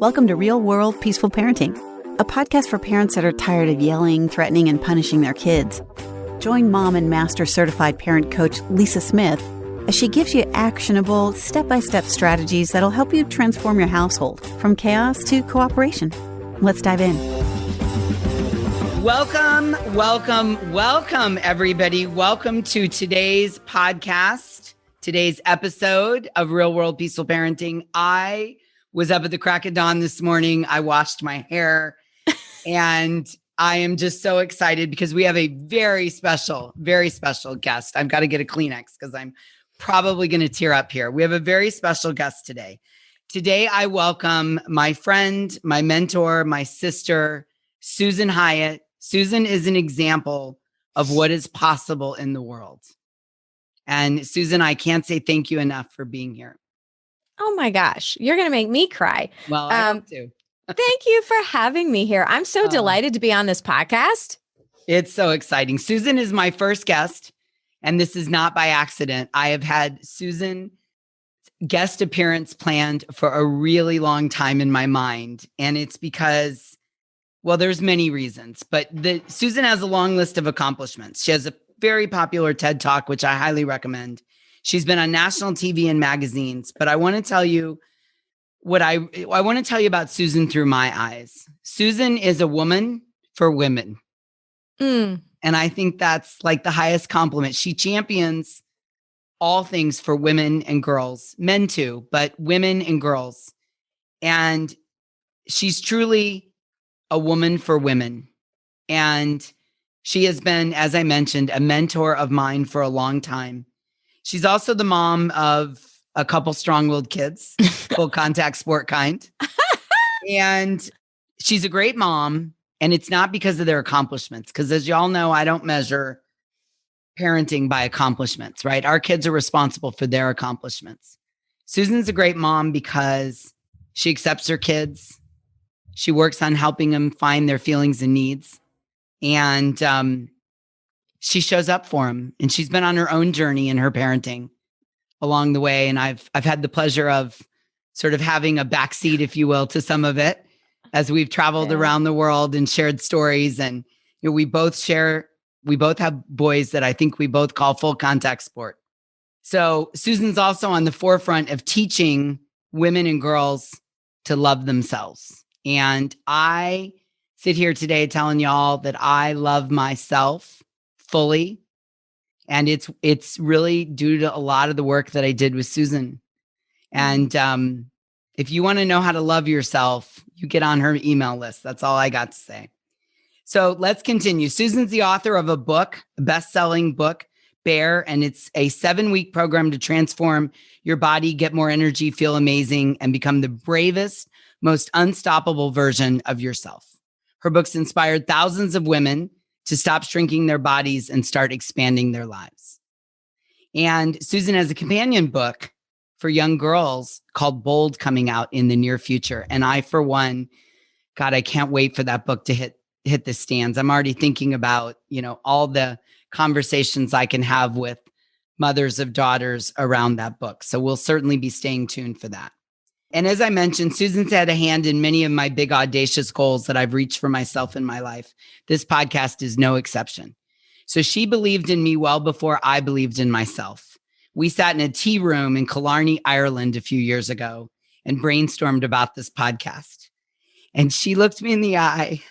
Welcome to Real World Peaceful Parenting, a podcast for parents that are tired of yelling, threatening, and punishing their kids. Join mom and master certified parent coach Lisa Smith as she gives you actionable, step-by-step strategies that'll help you transform your household from chaos to cooperation. Let's dive in. Welcome, everybody. Welcome to today's podcast, today's episode of Real World Peaceful Parenting. I was up at the crack of dawn this morning. I washed my hair and I am just so excited because we have a very special guest. I've got to get a Kleenex because I'm probably going to tear up here. We have a very special guest today. Today, I welcome my friend, my mentor, my sister, Susan Hyatt. Susan is an example of what is possible in the world. And Susan, I can't say thank you enough for being here. Oh my gosh, you're going to make me cry. Well, I have to. Thank you for having me here. I'm so delighted to be on this podcast. It's so exciting. Susan is my first guest, and this is not by accident. I have had Susan guest appearance planned for a really long time in my mind. And it's because, well, there's many reasons, but Susan has a long list of accomplishments. She has a very popular TED Talk, which I highly recommend. She's been on national TV and magazines, but I want to tell you what I want to tell you about Susan through my eyes. Susan is a woman for women. And I think that's like the highest compliment. She champions all things for women and girls, men too, but women and girls. And she's truly a woman for women. And she has been, as I mentioned, a mentor of mine for a long time. She's also the mom of a couple strong-willed kids, full contact sport kind. And she's a great mom. And it's not because of their accomplishments, because as y'all know, I don't measure parenting by accomplishments, right? Our kids are responsible for their accomplishments. Susan's a great mom because she accepts her kids. She works on helping them find their feelings and needs. And she shows up for them. And she's been on her own journey in her parenting along the way. And I've had the pleasure of sort of having a backseat, if you will, to some of it as we've traveled around the world and shared stories. And we both have boys that I think we both call full contact sport. So Susan's also on the forefront of teaching women and girls to love themselves. And I sit here today telling y'all that I love myself fully. And it's really due to a lot of the work that I did with Susan. And if you want to know how to love yourself, you get on her email list. That's all I got to say. So let's continue. Susan's the author of a book, a best-selling book, Bear, and it's a 7-week program to transform your body, get more energy, feel amazing, and become the bravest, most unstoppable version of yourself. Her books inspired thousands of women to stop shrinking their bodies and start expanding their lives. And Susan has a companion book for young girls called Bold coming out in the near future. And I, for one, God, I can't wait for that book to hit the stands. I'm already thinking about, all the conversations I can have with mothers of daughters around that book. So we'll certainly be staying tuned for that. And as I mentioned, Susan's had a hand in many of my big audacious goals that I've reached for myself in my life. This podcast is no exception. So she believed in me well before I believed in myself. We sat in a tea room in Killarney, Ireland a few years ago and brainstormed about this podcast. And she looked me in the eye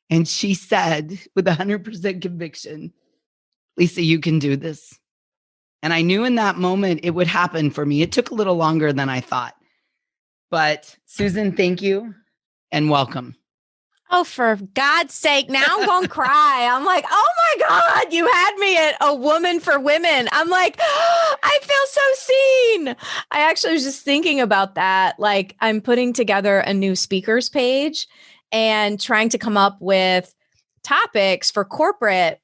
and she said with 100% conviction, Lisa, you can do this. And I knew in that moment it would happen for me. It took a little longer than I thought. But Susan, thank you and welcome. Oh, for God's sake, now I'm going to cry. I'm like, oh my God, you had me at a woman for women. I'm like, oh, I feel so seen. I actually was just thinking about that. Like I'm putting together a new speakers page and trying to come up with topics for corporate.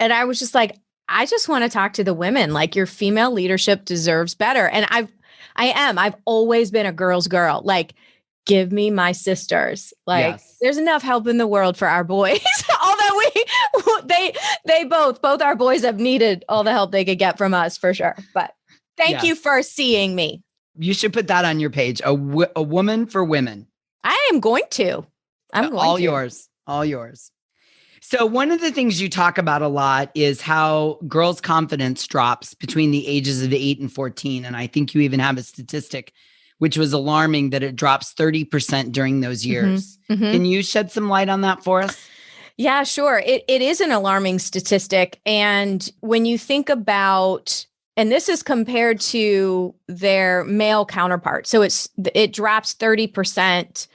And I was just like, I just want to talk to the women. Like your female leadership deserves better. And I've always been a girl's girl. Like, give me my sisters. Like, There's enough help in the world for our boys. Although both our boys have needed all the help they could get from us for sure. But thank you for seeing me. You should put that on your page. A woman for women. I am going to. All yours. All yours. So one of the things you talk about a lot is how girls' confidence drops between the ages of 8 and 14. And I think you even have a statistic, which was alarming, that it drops 30% during those years. Mm-hmm. Can you shed some light on that for us? Yeah, sure. It is an alarming statistic. And when you think about, and this is compared to their male counterpart. So it drops 30%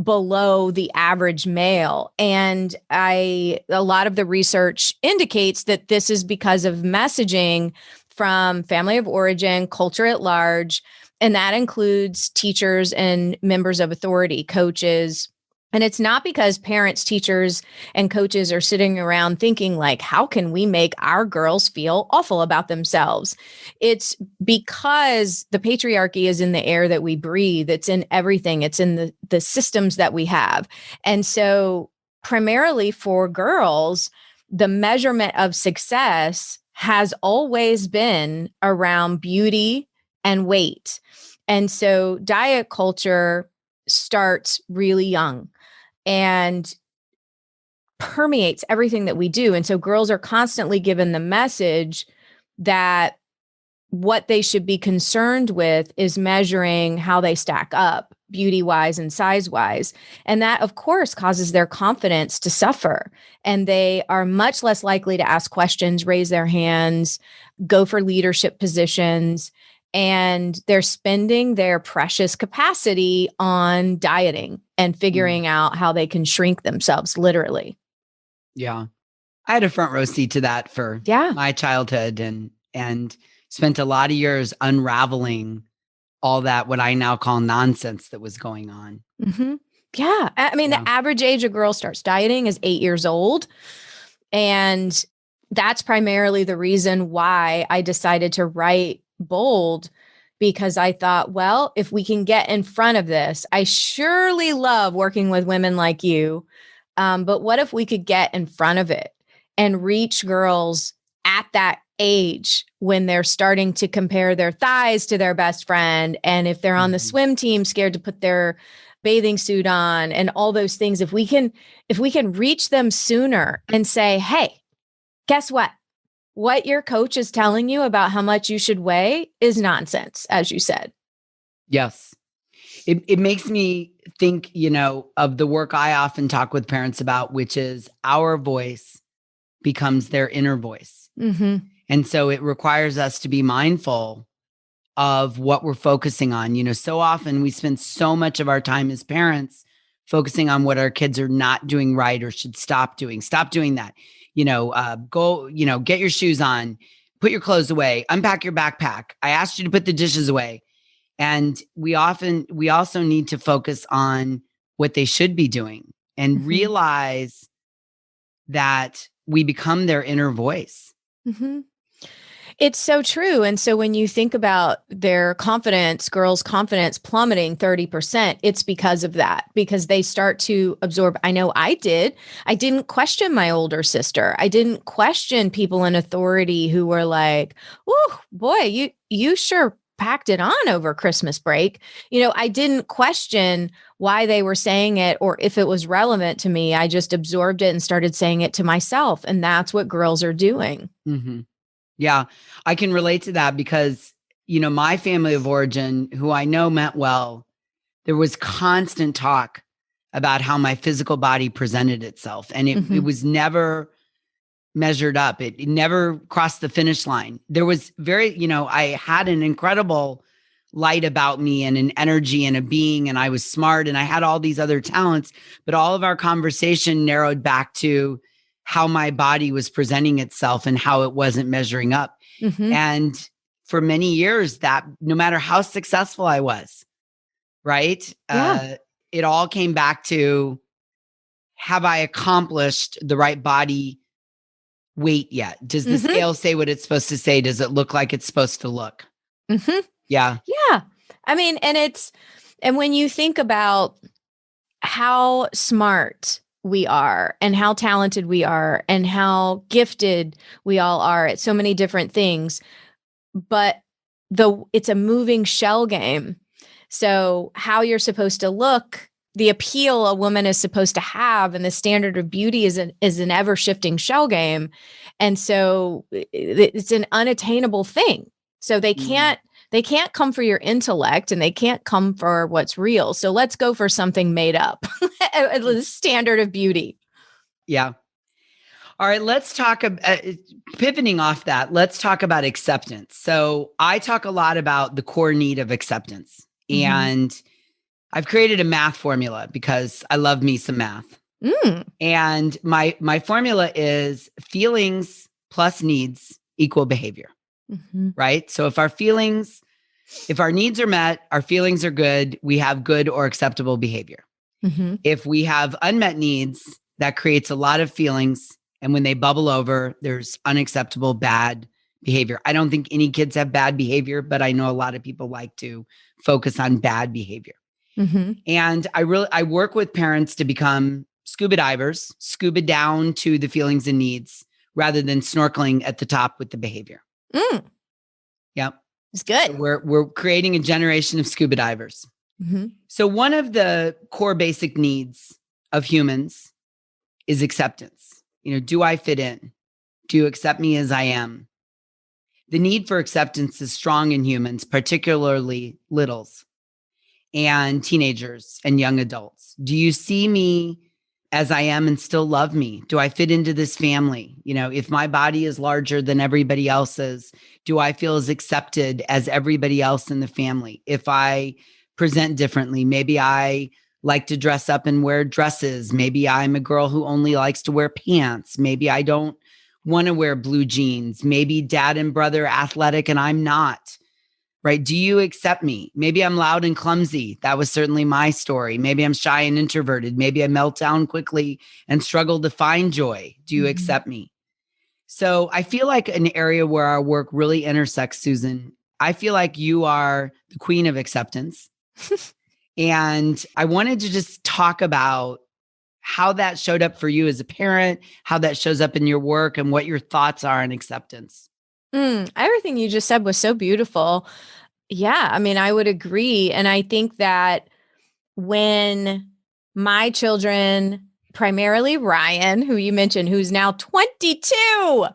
below the average male. And a lot of the research indicates that this is because of messaging from family of origin, culture at large, and that includes teachers and members of authority, coaches. And it's not because parents, teachers, and coaches are sitting around thinking like, how can we make our girls feel awful about themselves? It's because the patriarchy is in the air that we breathe. It's in everything. It's in the systems that we have. And so primarily for girls, the measurement of success has always been around beauty and weight. And so diet culture starts really young and permeates everything that we do. And so girls are constantly given the message that what they should be concerned with is measuring how they stack up beauty-wise and size-wise. And that, of course, causes their confidence to suffer. And they are much less likely to ask questions, raise their hands, go for leadership positions. And they're spending their precious capacity on dieting and figuring out how they can shrink themselves, literally. Yeah. I had a front row seat to that for my childhood and spent a lot of years unraveling all that, what I now call nonsense that was going on. Mm-hmm. Yeah. I mean, the average age a girl starts dieting is 8 years old. And that's primarily the reason why I decided to write Bold, because I thought, well, if we can get in front of this, I surely love working with women like you. But what if we could get in front of it and reach girls at that age when they're starting to compare their thighs to their best friend? And if they're on the swim team, scared to put their bathing suit on and all those things, if we can reach them sooner and say, hey, guess what? What your coach is telling you about how much you should weigh is nonsense, as you said. Yes. It makes me think, of the work I often talk with parents about, which is our voice becomes their inner voice. Mm-hmm. And so it requires us to be mindful of what we're focusing on. So often we spend so much of our time as parents focusing on what our kids are not doing right or should stop doing. Stop doing that. Go, get your shoes on, put your clothes away, unpack your backpack. I asked you to put the dishes away. And we also need to focus on what they should be doing and realize that we become their inner voice. Mm-hmm. It's so true. And so when you think about their confidence, girls' confidence plummeting 30%, it's because of that, because they start to absorb. I know I did. I didn't question my older sister. I didn't question people in authority who were like, oh, boy, you sure packed it on over Christmas break. I didn't question why they were saying it or if it was relevant to me. I just absorbed it and started saying it to myself. And that's what girls are doing. Mm-hmm. Yeah, I can relate to that because, my family of origin, who I know meant well, there was constant talk about how my physical body presented itself. And it was never measured up. It never crossed the finish line. There was I had an incredible light about me and an energy and a being, and I was smart and I had all these other talents, but all of our conversation narrowed back to how my body was presenting itself and how it wasn't measuring up. And for many years, that no matter how successful I was, right? Yeah. It all came back to, have I accomplished the right body weight yet? Does the scale say what it's supposed to say? Does it look like it's supposed to look? Yeah. Yeah. I mean, and when you think about how smart we are and how talented we are and how gifted we all are at so many different things, but it's a moving shell game. So how you're supposed to look, the appeal a woman is supposed to have, and the standard of beauty is an ever shifting shell game. And so it's an unattainable thing. So they can't come for your intellect, and they can't come for what's real. So let's go for something made up, the standard of beauty. Yeah. All right, let's talk about pivoting off that. Let's talk about acceptance. So I talk a lot about the core need of acceptance. And I've created a math formula because I love me some math. And my formula is feelings plus needs equal behavior, right? So if our needs are met, our feelings are good, we have good or acceptable behavior. If we have unmet needs, that creates a lot of feelings. And when they bubble over, there's unacceptable bad behavior. I don't think any kids have bad behavior, but I know a lot of people like to focus on bad behavior. And I work with parents to become scuba divers, scuba down to the feelings and needs rather than snorkeling at the top with the behavior. Yep. It's good. So we're creating a generation of scuba divers. So one of the core basic needs of humans is acceptance. Do I fit in? Do you accept me as I am? The need for acceptance is strong in humans, particularly littles and teenagers and young adults. Do you see me as I am and still love me? Do I fit into this family? If my body is larger than everybody else's, do I feel as accepted as everybody else in the family? If I present differently, maybe I like to dress up and wear dresses. Maybe I'm a girl who only likes to wear pants. Maybe I don't want to wear blue jeans. Maybe dad and brother are athletic and I'm not, right? Do you accept me? Maybe I'm loud and clumsy. That was certainly my story. Maybe I'm shy and introverted. Maybe I melt down quickly and struggle to find joy. Do you accept me? So I feel like an area where our work really intersects, Susan. I feel like you are the queen of acceptance. And I wanted to just talk about how that showed up for you as a parent, how that shows up in your work, and what your thoughts are on acceptance. Everything you just said was so beautiful. Yeah, I mean, I would agree. And I think that when my children, primarily Ryan, who you mentioned, who's now 22,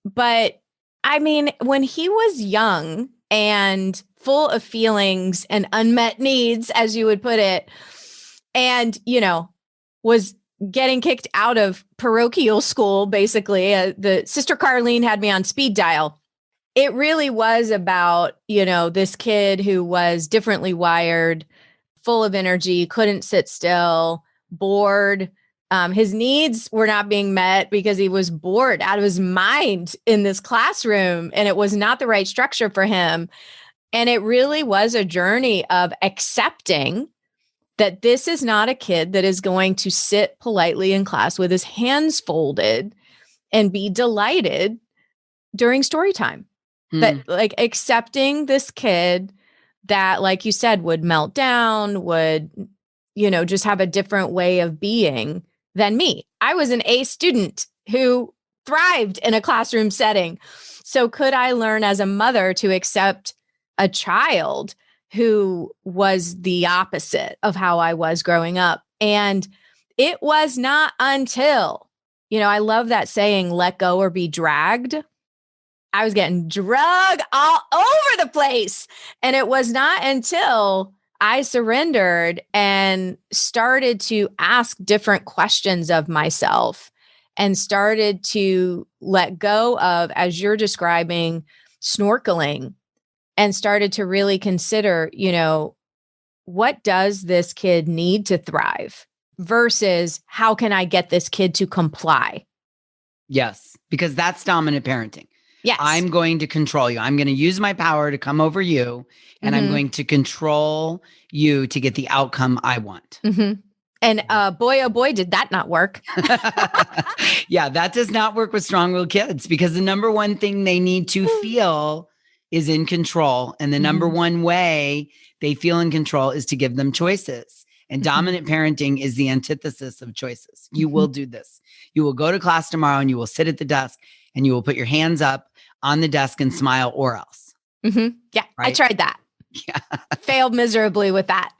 but I mean, when he was young and full of feelings and unmet needs, as you would put it, and, was getting kicked out of parochial school, basically. The Sister Carlene had me on speed dial. It really was about, this kid who was differently wired, full of energy, couldn't sit still, bored. His needs were not being met because he was bored out of his mind in this classroom, and it was not the right structure for him. And it really was a journey of accepting that this is not a kid that is going to sit politely in class with his hands folded and be delighted during story time. But like accepting this kid that, like you said, would melt down, would, just have a different way of being than me. I was an A student who thrived in a classroom setting. So could I learn as a mother to accept a child who was the opposite of how I was growing up? And it was not until, I love that saying, let go or be dragged. I was getting drugged all over the place. And it was not until I surrendered and started to ask different questions of myself and started to let go of, as you're describing, snorkeling, and started to really consider, what does this kid need to thrive versus how can I get this kid to comply? Yes, because that's dominant parenting. Yes. I'm going to control you. I'm going to use my power to come over you, and I'm going to control you to get the outcome I want. And boy, oh boy, did that not work. Yeah, that does not work with strong-willed kids, because the number one thing they need to feel is in control. And the number one way they feel in control is to give them choices. And dominant parenting is the antithesis of choices. You will do this. You will go to class tomorrow and you will sit at the desk and you will put your hands up on the desk and smile, or else. Yeah, I right? tried that. Yeah. Failed miserably with that.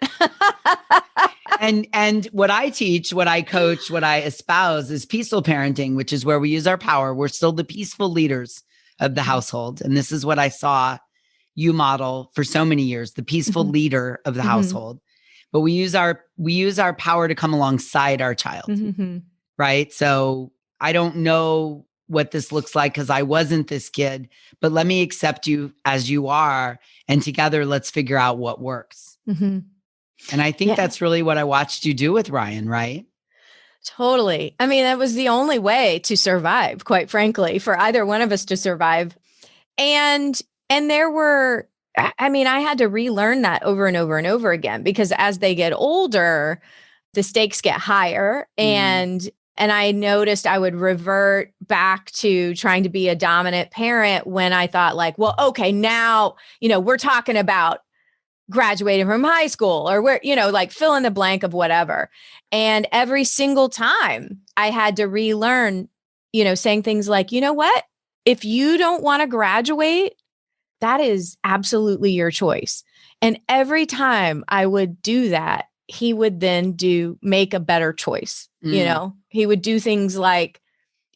And what I teach, what I coach, what I espouse is peaceful parenting, which is where we use our power. We're still the peaceful leaders of the household. And this is what I saw you model for so many years, the peaceful leader of the household. But we use our power to come alongside our child. Right? So I don't know what this looks like because I wasn't this kid, but let me accept you as you are. And together, let's figure out what works. And I think that's really what I watched you do with Ryan, right? Totally. I mean, that was the only way to survive, quite frankly, for either one of us to survive. And there were, I mean, I had to relearn that over and over and over again, because as they get older, the stakes get higher. And I noticed I would revert back to trying to be a dominant parent when I thought like, well, okay, now, we're talking about graduating from high school, or we're, like fill in the blank of whatever. And every single time I had to relearn, saying things like, you know what, if you don't want to graduate, that is absolutely your choice. And every time I would do that, he would then make a better choice. He would do things like,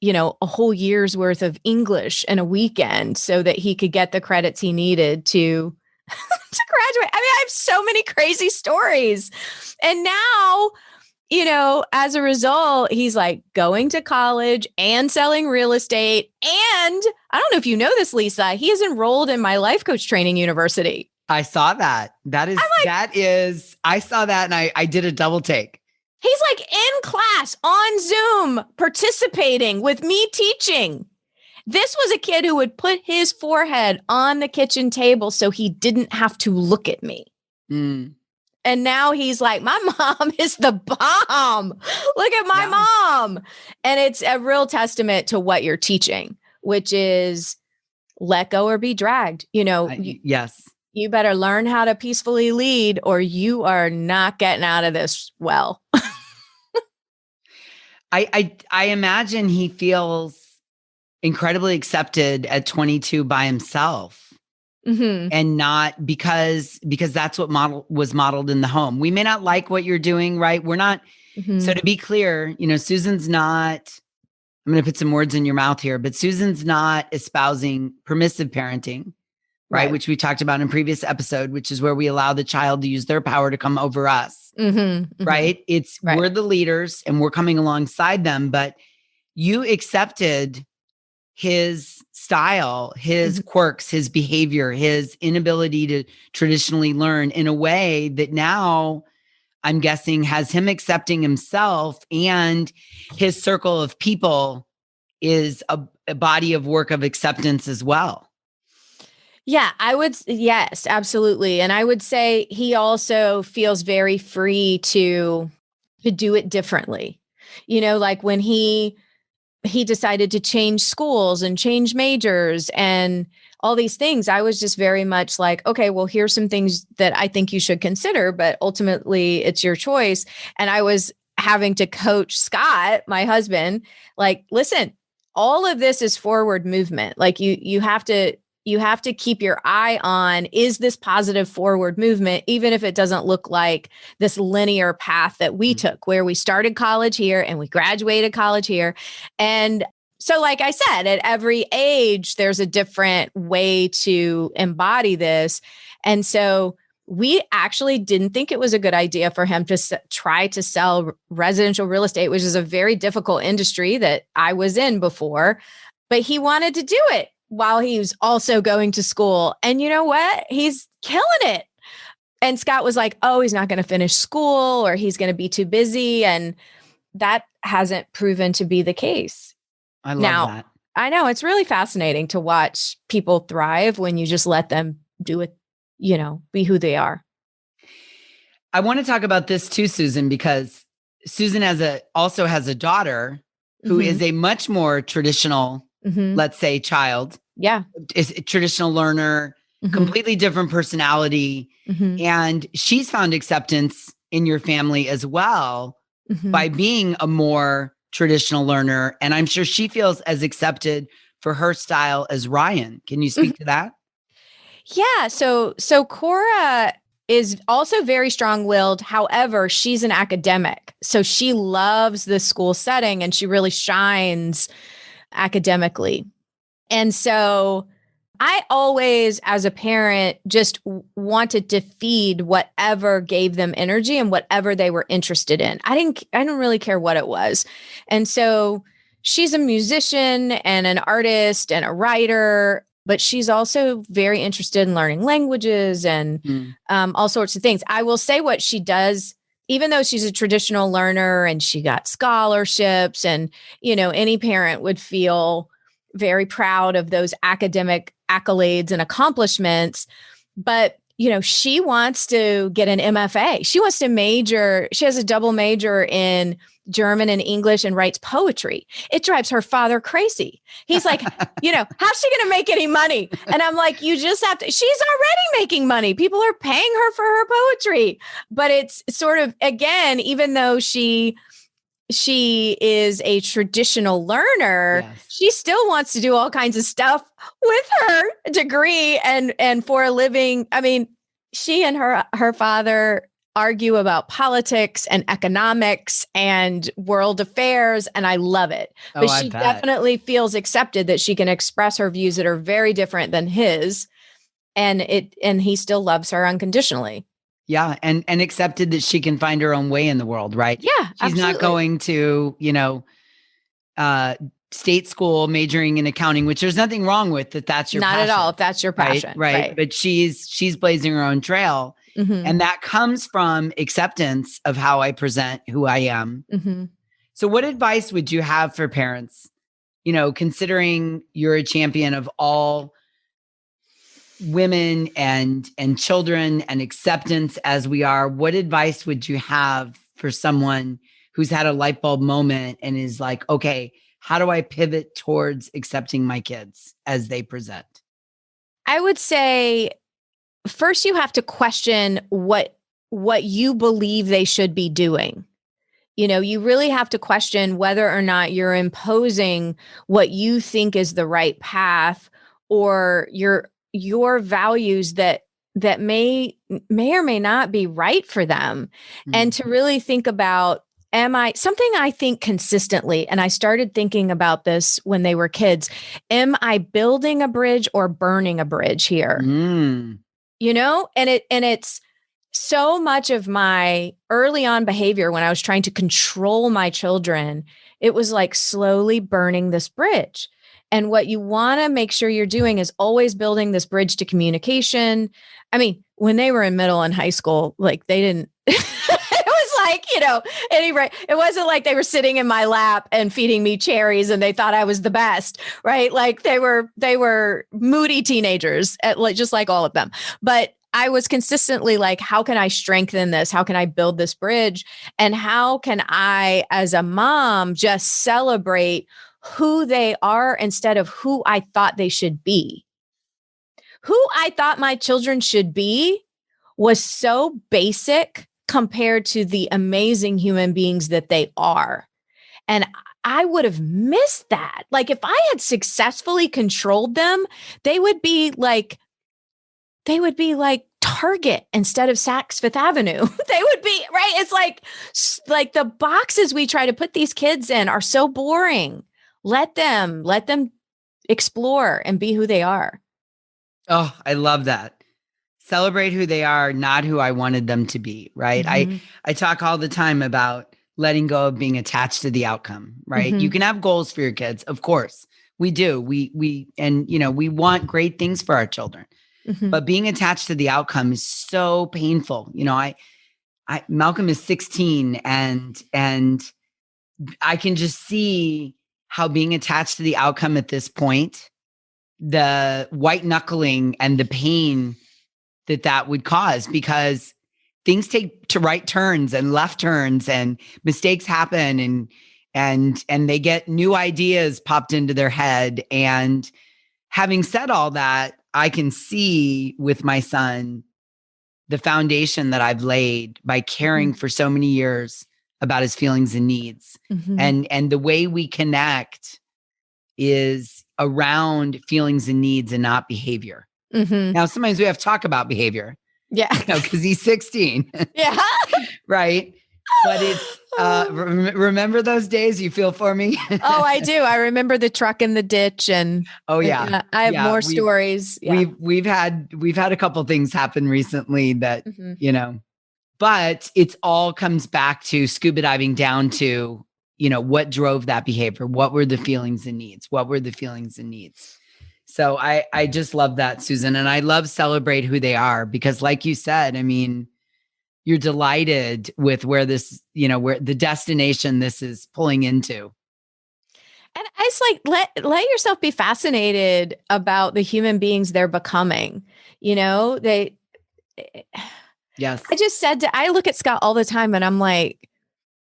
a whole year's worth of English in a weekend so that he could get the credits he needed to graduate. I mean, I have so many crazy stories. And now, as a result, he's like going to college and selling real estate. And I don't know if you know this, Lisa, he is enrolled in my life coach training university. I saw that. I saw that and I did a double take. He's like in class on Zoom, participating with me teaching. This was a kid who would put his forehead on the kitchen table so he didn't have to look at me. And now he's like, my mom is the bomb. Look at my mom. And it's a real testament to what you're teaching, which is let go or be dragged. Yes. You better learn how to peacefully lead, or you are not getting out of this well. I imagine he feels incredibly accepted at 22 by himself, and not because that's what was modeled in the home. We may not like what you're doing, right? We're not. So to be clear, Susan's not, I'm going to put some words in your mouth here, but Susan's not espousing permissive parenting, right? Which we talked about in previous episode, which is where we allow the child to use their power to come over us, right? We're the leaders and we're coming alongside them, but you accepted his style, his quirks, his behavior, his inability to traditionally learn in a way that now I'm guessing has him accepting himself, and his circle of people is a body of work of acceptance as well. Yeah, yes, absolutely. And I would say he also feels very free to do it differently. Like when he decided to change schools and change majors and all these things, I was just very much like, okay, well, here's some things that I think you should consider, but ultimately it's your choice. And I was having to coach Scott, my husband, like, listen, all of this is forward movement. Like you have to keep your eye on, is this positive forward movement, even if it doesn't look like this linear path that we took, where we started college here and we graduated college here. And so, like I said, at every age, there's a different way to embody this. And so we actually didn't think it was a good idea for him to try to sell residential real estate, which is a very difficult industry that I was in before, but he wanted to do it while he was also going to school. And you know what? He's killing it. And Scott was like, oh, he's not going to finish school, or he's going to be too busy. And that hasn't proven to be the case. I love that. I know it's really fascinating to watch people thrive when you just let them do it, be who they are. I want to talk about this too, Susan, because Susan also has a daughter who is a much more traditional, let's say, child. Yeah. Is a traditional learner, completely different personality. And she's found acceptance in your family as well by being a more traditional learner. And I'm sure she feels as accepted for her style as Ryan. Can you speak to that? Yeah. So Cora is also very strong-willed. However, she's an academic. So she loves the school setting and she really shines academically. And so I always, as a parent, just wanted to feed whatever gave them energy and whatever they were interested in. I didn't really care what it was. And so she's a musician and an artist and a writer, but she's also very interested in learning languages and all sorts of things. I will say what she does, even though she's a traditional learner and she got scholarships, and, any parent would feel very proud of those academic accolades and accomplishments. But, she wants to get an MFA. She wants to major. She has a double major in German and English and writes poetry. It drives her father crazy. He's like, how's she going to make any money? And I'm like, you just have to, she's already making money. People are paying her for her poetry. But it's sort of, again, even though she is a traditional learner, yes, she still wants to do all kinds of stuff with her degree and for a living. I mean, she and her father argue about politics and economics and world affairs, and I love it. But she definitely feels accepted, that she can express her views that are very different than his, and he still loves her unconditionally. Yeah. And accepted that she can find her own way in the world, right? Yeah. She's not going to, state school majoring in accounting, which there's nothing wrong with that. That's your passion. Not at all. If that's your passion. Right. But she's blazing her own trail. Mm-hmm. And that comes from acceptance of how I present who I am. Mm-hmm. So what advice would you have for parents, considering you're a champion of all women and children and acceptance as we are? What advice would you have for someone who's had a light bulb moment and is like, okay, how do I pivot towards accepting my kids as they present? I would say first you have to question what you believe they should be doing. You really have to question whether or not you're imposing what you think is the right path, or your values that may or may not be right for them. Mm-hmm. And to really think about, something I think consistently, and I started thinking about this when they were kids, am I building a bridge or burning a bridge here? And it's so much of my early on behavior when I was trying to control my children, it was like slowly burning this bridge. And what you want to make sure you're doing is always building this bridge to communication. I mean, when they were in middle and high school, like they didn't, it was like, it wasn't like they were sitting in my lap and feeding me cherries and they thought I was the best, right? Like they were moody teenagers, just like all of them. But I was consistently like, how can I strengthen this? How can I build this bridge? And how can I, as a mom, just celebrate who they are instead of who I thought they should be? Who I thought my children should be was so basic compared to the amazing human beings that they are. And I would have missed that. Like if I had successfully controlled them, they would be like Target instead of Saks Fifth Avenue. They would be, right? It's like the boxes we try to put these kids in are so boring. Let them explore and be who they are. Oh, I love that. Celebrate who they are, not who I wanted them to be, right? Mm-hmm. I talk all the time about letting go of being attached to the outcome, right? Mm-hmm. You can have goals for your kids. Of course, we do. We want great things for our children. Mm-hmm. But being attached to the outcome is so painful. Malcolm is 16 and I can just see how being attached to the outcome at this point, the white knuckling and the pain that would cause, because things take to right turns and left turns and mistakes happen and they get new ideas popped into their head. And having said all that, I can see with my son the foundation that I've laid by caring mm-hmm. for so many years about his feelings and needs. Mm-hmm. And the way we connect is around feelings and needs and not behavior. Mm-hmm. Now, sometimes we have to talk about behavior, Yeah. because he's 16, Yeah. right? But it's, remember those days? You feel for me? Oh, I do. I remember the truck in the ditch and Oh yeah. I have more We've, stories. Yeah. we've had a couple things happen recently that, Mm-hmm. but it's all comes back to scuba diving down to, what drove that behavior? What were the feelings and needs? So I just love that, Susan. And I love celebrate who they are because like you said, I mean, you're delighted with where this, where the destination this is pulling into. And it's like, let yourself be fascinated about the human beings they're becoming. Yes. I look at Scott all the time and I'm like,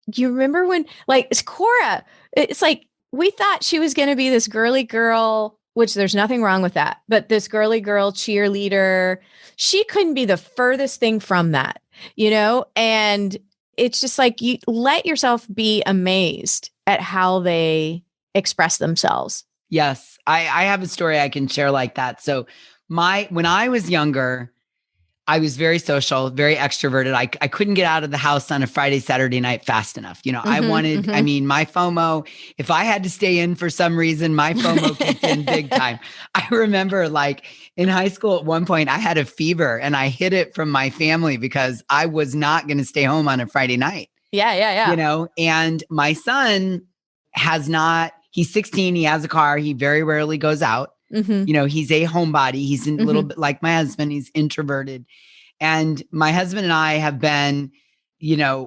do you remember when, like, it's Cora? It's like, we thought she was going to be this girly girl, which there's nothing wrong with that, but this girly girl cheerleader, she couldn't be the furthest thing from that, and it's just like, you let yourself be amazed at how they express themselves. Yes. I have a story I can share like that. So when I was younger, I was very social, very extroverted. I couldn't get out of the house on a Friday, Saturday night fast enough. I wanted, I mean, my FOMO, if I had to stay in for some reason, my FOMO kicked in big time. I remember like in high school at one point, I had a fever and I hid it from my family because I was not going to stay home on a Friday night. Yeah. And my son he's 16, he has a car, he very rarely goes out. He's a homebody. He's a little bit like my husband. He's introverted. And my husband and I have been,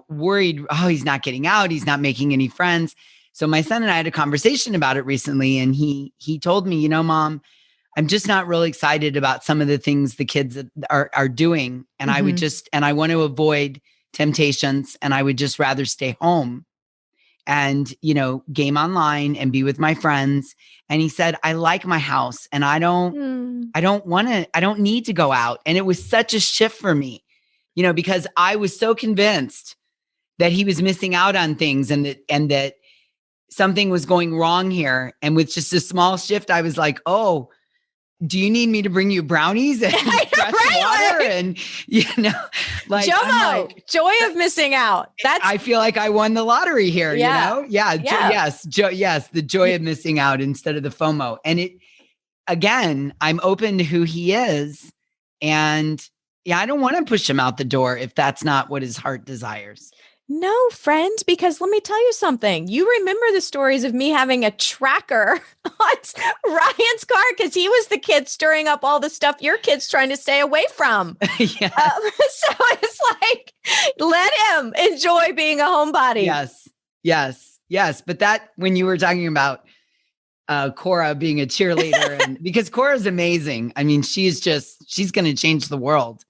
worried, he's not getting out. He's not making any friends. So my son and I had a conversation about it recently. And he told me, Mom, I'm just not really excited about some of the things the kids are doing. And I want to avoid temptations. And I would just rather stay home and, game online and be with my friends. And he said, I like my house and I don't need to go out. And it was such a shift for me, because I was so convinced that he was missing out on things and that something was going wrong here. And with just a small shift, I was like, oh, do you need me to bring you brownies and fresh water? And, like, Jomo, joy of missing out. I feel like I won the lottery here, Yeah. Yes. The joy of missing out instead of the FOMO. And again, I'm open to who he is. And I don't want to push him out the door if that's not what his heart desires. No, friend, because let me tell you something. You remember the stories of me having a tracker on Ryan's car because he was the kid stirring up all the stuff your kid's trying to stay away from. So it's like, let him enjoy being a homebody. Yes. But that, when you were talking about Cora being a cheerleader, and because Cora's amazing. I mean, she's going to change the world.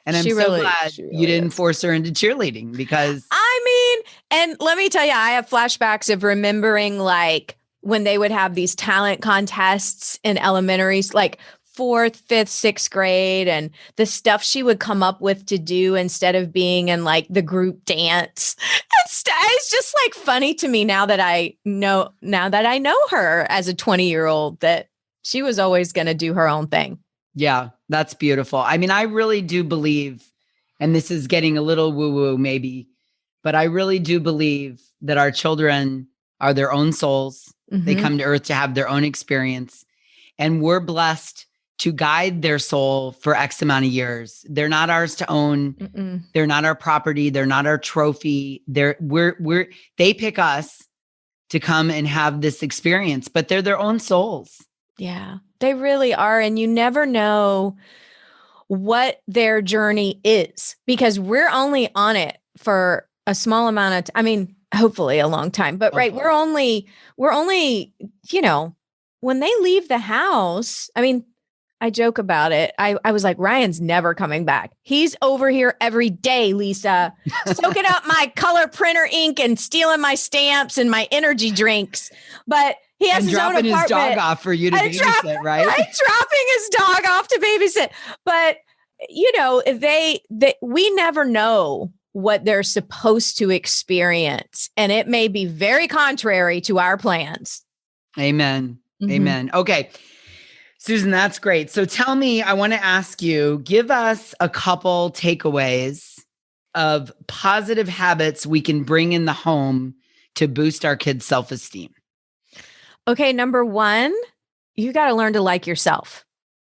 And I'm so glad you didn't force her into cheerleading because and let me tell you, I have flashbacks of remembering like when they would have these talent contests in elementaries, like 4th, 5th, 6th grade, and the stuff she would come up with to do instead of being in like the group dance. It's just like funny to me now that I know her as a 20-year-old, that she was always going to do her own thing. Yeah, that's beautiful. I mean, I really do believe, and this is getting a little woo-woo maybe, but I really do believe that our children are their own souls. They come to earth to have their own experience. And we're blessed to guide their soul for X amount of years. They're not ours to own. They're not our property. They're not our trophy. They pick us to come and have this experience, but they're their own souls. Yeah, they really are. And you never know what their journey is because we're only on it for a small amount of hopefully a long time, but right. We're only, when they leave the house, I joke about it. I was like, Ryan's never coming back. He's over here every day, Lisa, soaking up my color printer ink and stealing my stamps and my energy drinks. But he has his own apartment. Dropping his dog off for you to babysit, right? Dropping his dog off to babysit. But, we never know what they're supposed to experience. And it may be very contrary to our plans. Amen. Amen. Okay. Susan, that's great. So tell me, I want to ask you, give us a couple takeaways of positive habits we can bring in the home to boost our kids' self-esteem. Okay, number one, you got to learn to like yourself.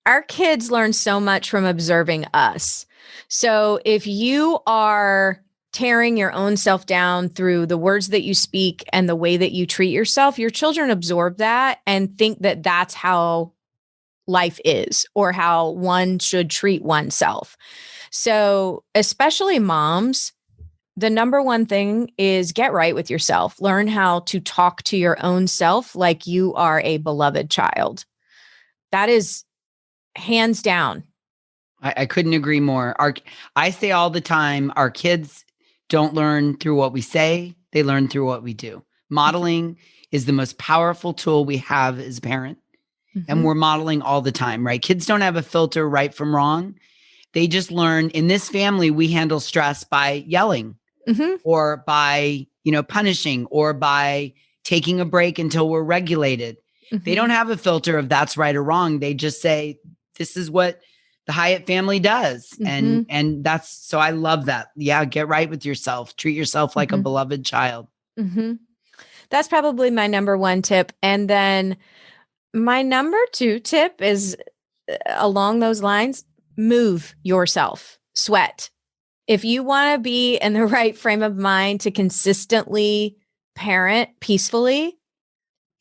Our kids learn so much from observing us. So if you are tearing your own self down through the words that you speak and the way that you treat yourself, your children absorb that and think that that's how life is or how one should treat oneself. So, especially moms, the number one thing is get right with yourself. Learn how to talk to your own self like you are a beloved child. That is hands down. I couldn't agree more. I say all the time, our kids don't learn through what we say, they learn through what we do. Modeling is the most powerful tool we have as a parent. And we're modeling all the time, right? Kids don't have a filter right from wrong. They just learn. In this family, we handle stress by yelling or by, punishing or by taking a break until we're regulated. They don't have a filter of that's right or wrong. They just say, this is what the Hyatt family does. And that's, so I love that. Yeah. Get right with yourself. Treat yourself like a beloved child. That's probably my number one tip. And then my number two tip is along those lines, move yourself, sweat. If you want to be in the right frame of mind to consistently parent peacefully,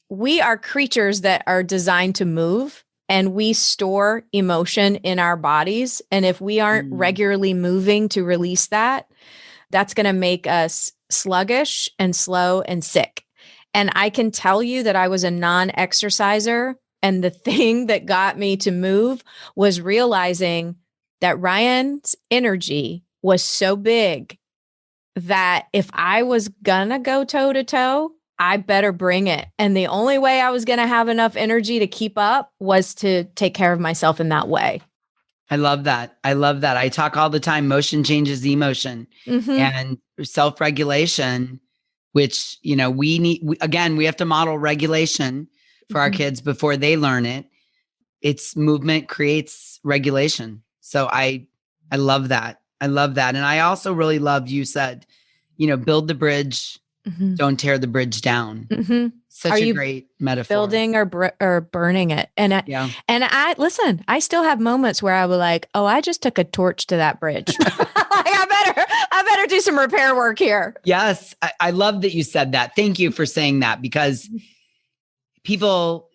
we are creatures that are designed to move and we store emotion in our bodies. And if we aren't regularly moving to release that, that's going to make us sluggish and slow and sick. And I can tell you that I was a non-exerciser. And the thing that got me to move was realizing that Ryan's energy was so big that if I was gonna go toe to toe, I better bring it. And the only way I was going to have enough energy to keep up was to take care of myself in that way. I love that. I talk all the time. Motion changes emotion and self-regulation, which, we need, we have to model regulation for our kids before they learn it. It's movement creates regulation. So I love that. And I also really love, you said, build the bridge. Don't tear the bridge down. Such a great metaphor. Building or burning it. And I still have moments where I was like, oh, I just took a torch to that bridge. I better do some repair work here. Yes. I love that you said that. Thank you for saying that, because people,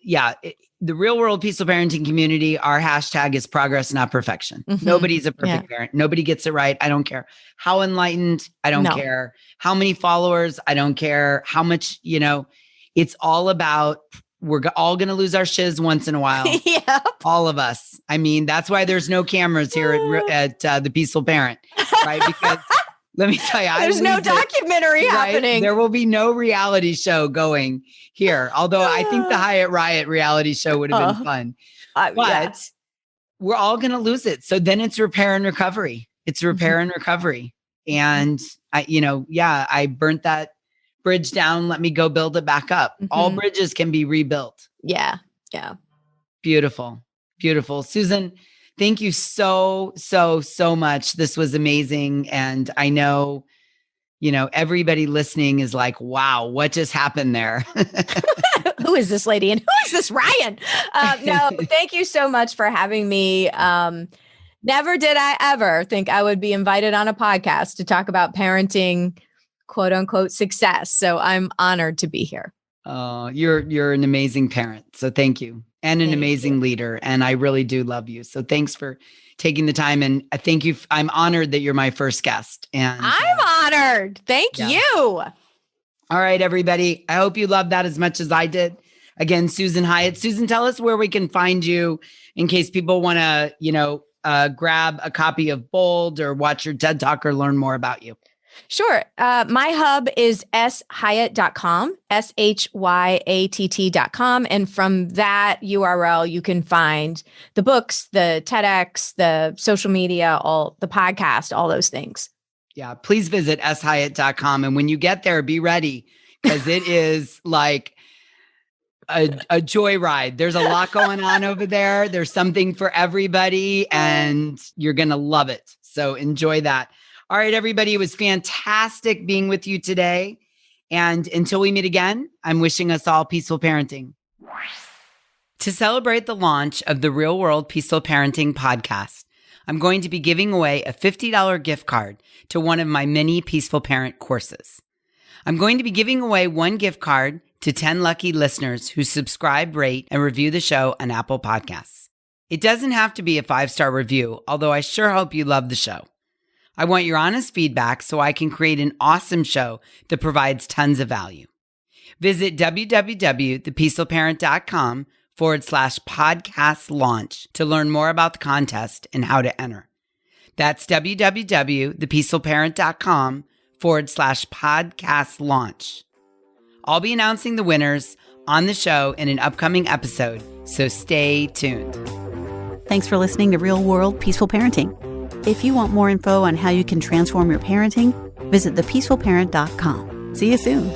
the real world peaceful parenting community, our hashtag is progress, not perfection. Nobody's a perfect parent. Nobody gets it right. I don't care how enlightened. I don't care how many followers. I don't care how much, it's all about, we're all going to lose our shiz once in a while. All of us. I mean, that's why there's no cameras here at the Peaceful Parent, right? Because let me tell you, there's no documentary happening. There will be no reality show going here. Although I think the Hyatt Riot reality show would have been fun. But we're all going to lose it. So then it's repair and recovery. And I burnt that bridge down. Let me go build it back up. All bridges can be rebuilt. Yeah. Beautiful. Susan, thank you so much. This was amazing. And I know, everybody listening is like, wow, what just happened there? Who is this lady? And who is this Ryan? No, thank you so much for having me. Never did I ever think I would be invited on a podcast to talk about parenting, quote unquote, success. So I'm honored to be here. You're an amazing parent. So thank you. And an amazing leader. And I really do love you. So thanks for taking the time. And I thank you. I'm honored that you're my first guest. And I'm honored. Thank you. All right, everybody. I hope you loved that as much as I did. Again, Susan Hyatt. Susan, tell us where we can find you in case people want to, grab a copy of Bold or watch your TED Talk or learn more about you. Sure. My hub is shyatt.com, SHYATT.com. And from that URL, you can find the books, the TEDx, the social media, all the podcast, all those things. Yeah. Please visit shyatt.com. And when you get there, be ready, because it is like a joyride. There's a lot going on over there. There's something for everybody, and you're going to love it. So enjoy that. All right, everybody. It was fantastic being with you today. And until we meet again, I'm wishing us all peaceful parenting. To celebrate the launch of the Real World Peaceful Parenting podcast, I'm going to be giving away a $50 gift card to one of my many Peaceful Parent courses. I'm going to be giving away one gift card to 10 lucky listeners who subscribe, rate, and review the show on Apple Podcasts. It doesn't have to be a 5-star review, although I sure hope you love the show. I want your honest feedback so I can create an awesome show that provides tons of value. Visit www.thepeacefulparent.com/podcast launch to learn more about the contest and how to enter. That's www.thepeacefulparent.com/podcast launch. I'll be announcing the winners on the show in an upcoming episode, so stay tuned. Thanks for listening to Real World Peaceful Parenting. If you want more info on how you can transform your parenting, visit thepeacefulparent.com. See you soon.